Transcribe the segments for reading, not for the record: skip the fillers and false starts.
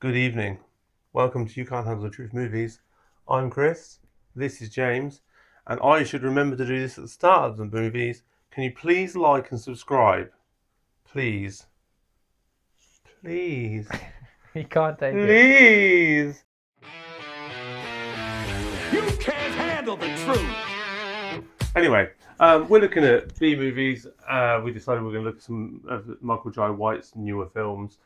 Good evening. Welcome to You Can't Handle the Truth Movies. I'm Chris. This is James. And I should remember to do this at the start of the movies. Can you please like and subscribe? Please. Please. He can't take it. Please. You can't handle the truth. Anyway, we're looking at B movies. We decided we're going to look at some of Michael Jai White's newer films.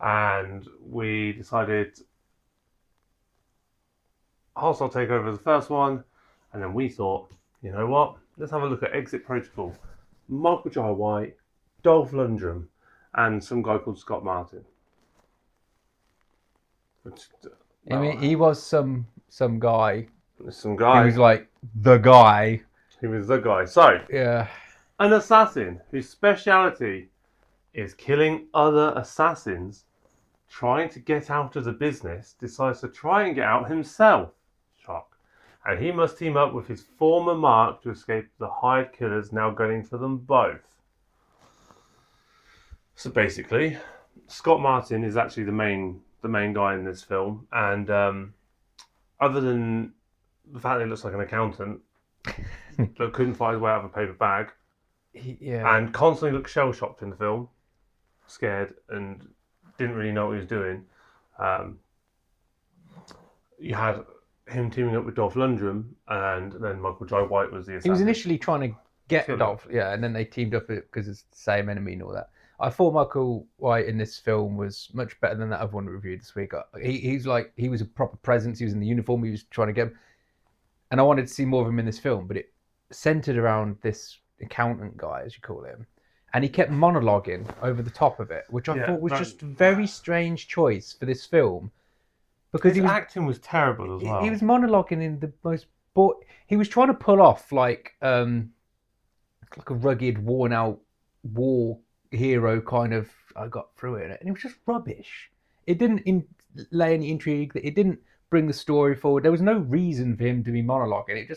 And we decided Hostile Takeover was the first one, and then we thought, you know what? Let's have a look at Exit Protocol. Michael Jai White, Dolph Lundgren, and some guy called Scott Martin. I mean, he was some guy. Some guy. He was like the guy. He was the guy. So, Yeah. an assassin whose speciality is killing other assassins, trying to get out of the business, decides to try and get out himself. Shock. And he must team up with his former mark to escape the hired killers now gunning for them both. So basically, Scott Martin is actually the main guy in this film, and other than the fact that he looks like an accountant that couldn't find his way out of a paper bag, and constantly looked shell shocked in the film, scared, and didn't really know what he was doing. You had him teaming up with Dolph Lundgren, and then Michael Jai White was the assassin. He was initially trying to get Kill him. Dolph, and then they teamed up because it's the same enemy and all that. I thought Michael White in this film was much better than that other one we reviewed this week. He was a proper presence. He was in the uniform. He was trying to get him, and I wanted to see more of him in this film. But it centered around this accountant guy, as you call him, and he kept monologuing over the top of it, which I thought was just a very strange choice for this film. Because his acting was terrible as well. He was monologuing in the most. He was trying to pull off like a rugged, worn-out war hero kind of. I got through it, and it was just rubbish. It didn't lay any intrigue. It didn't bring the story forward. There was no reason for him to be monologuing.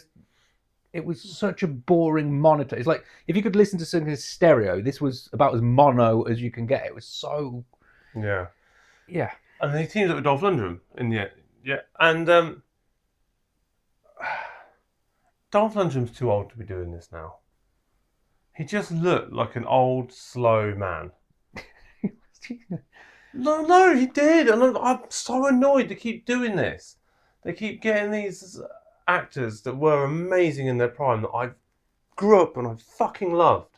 It was such a boring monitor. It's like if you could listen to something in stereo, this was about as mono as you can get. It was so. Yeah. Yeah. And then he teams up with Dolph Lundgren in the end. Yeah. And Dolph Lundgren's too old to be doing this now. He just looked like an old, slow man. No, he did. And I'm so annoyed they keep doing this. They keep getting these actors that were amazing in their prime that I grew up and I fucking loved.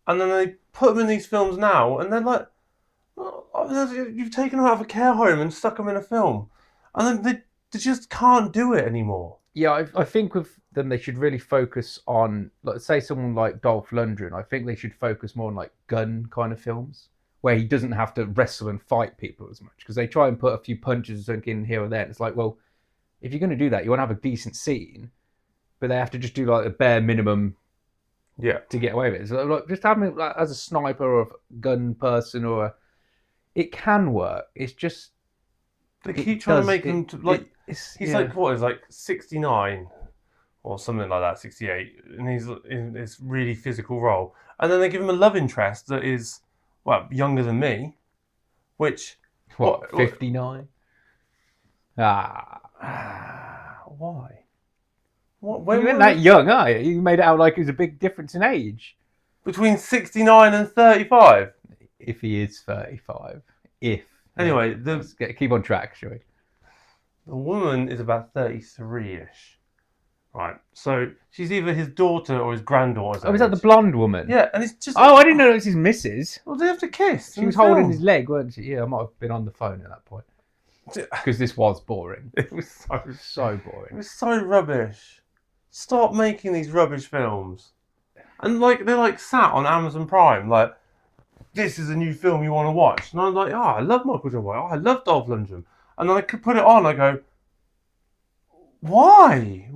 And then they put them in these films now, and they're like, you've taken them out of a care home and stuck them in a film. And then they just can't do it anymore. Yeah, I think with them they should really focus on, let's say, someone like Dolph Lundgren. I think they should focus more on like gun kind of films where he doesn't have to wrestle and fight people as much, because they try and put a few punches or something in here or there. And it's like, well, if you're going to do that, you want to have a decent scene, but they have to just do like a bare minimum, to get away with it. So like, just having like, as a sniper or a gun person it can work. It's just they keep trying to make him he's like what is like 69 or something like that, 68, and he's in this really physical role, and then they give him a love interest that is younger than me, which 59. Why? What? You weren't that young, are you? You made it out like it was a big difference in age. Between 69 and 35. If he is 35. Anyway, let's keep on track, shall we? The woman is about 33-ish. Right. So she's either his daughter or his granddaughter. Oh, was that the blonde woman? Yeah, and it's just. Oh, I didn't know it was his missus. Well, they have to kiss. She was holding his leg, weren't she? Yeah, I might have been on the phone at that point. Because this was boring. It was so boring. It was so rubbish. Stop making these rubbish films. And like they're like sat on Amazon Prime, like, this is a new film you want to watch. And I'm like, I love Michael Jai White. I love Dolph Lundgren. And then I could put it on. I go, why?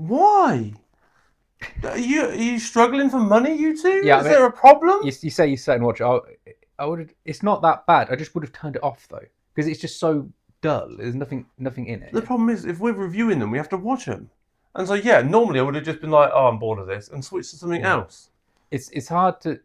Are you struggling for money, you two? Yeah, is there a problem? You say you sat and watch it. I would. It's not that bad. I just would have turned it off though, because it's just so dull. There's nothing in it. The problem is, if we're reviewing them, we have to watch them. And so normally I would have just been like, I'm bored of this, and switched to something else. It's hard to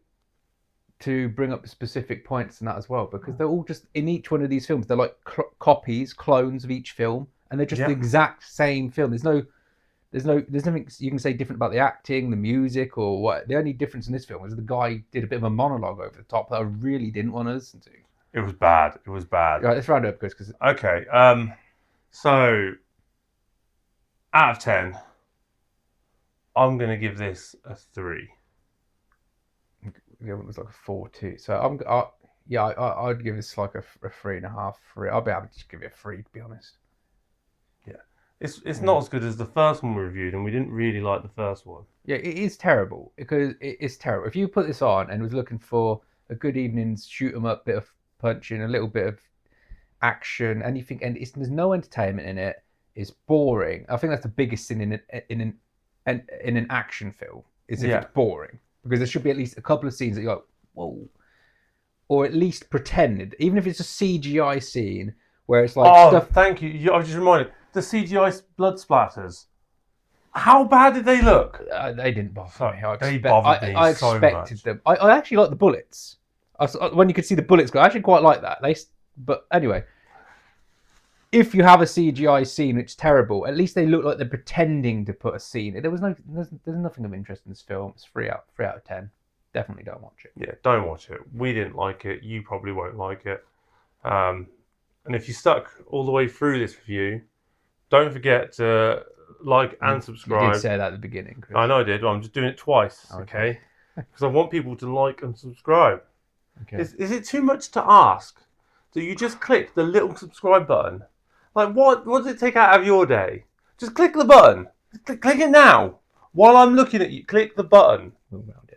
to bring up specific points and that as well, because they're all just in each one of these films. They're like copies, clones of each film, and they're just the exact same film. There's nothing you can say different about the acting, the music, or what. The only difference in this film is the guy did a bit of a monologue over the top that I really didn't want to listen to. It was bad. It was bad. Right, let's round it up, Chris. Okay. So out of 10, I'm gonna give this a 3. It was like a 4-2. So I'd give this like a 3.5. 3. I'll be happy to give it a 3, to be honest. Yeah, it's not as good as the first one we reviewed, and we didn't really like the first one. Yeah, it is terrible because it is terrible. If you put this on and was looking for a good evening's shoot 'em up, bit of punching, a little bit of action, anything, and there's no entertainment in it. It's boring. I think that's the biggest sin in an action film is if it's boring, because there should be at least a couple of scenes that you're like, whoa, or at least pretended, even if it's a CGI scene where it's like stuff. Thank you. I was just reminded the CGI blood splatters. How bad did they look? They didn't bother me. I expected them. I actually like the bullets. When you could see the bullets go, I actually quite like that. But anyway, if you have a CGI scene which is terrible, at least they look like they're pretending to put a scene. There's nothing of interest in this film. It's 3 out of 10. Definitely don't watch it. Yeah, don't watch it. We didn't like it. You probably won't like it. And if you stuck all the way through this review, don't forget to like and subscribe. You did say that at the beginning, Chris. I know I did, but I'm just doing it twice, okay? Because I want people to like and subscribe. Okay. Is it too much to ask? Do you just click the little subscribe button? Like, what does it take out of your day? Just click the button. Click it now. While I'm looking at you, click the button. We'll round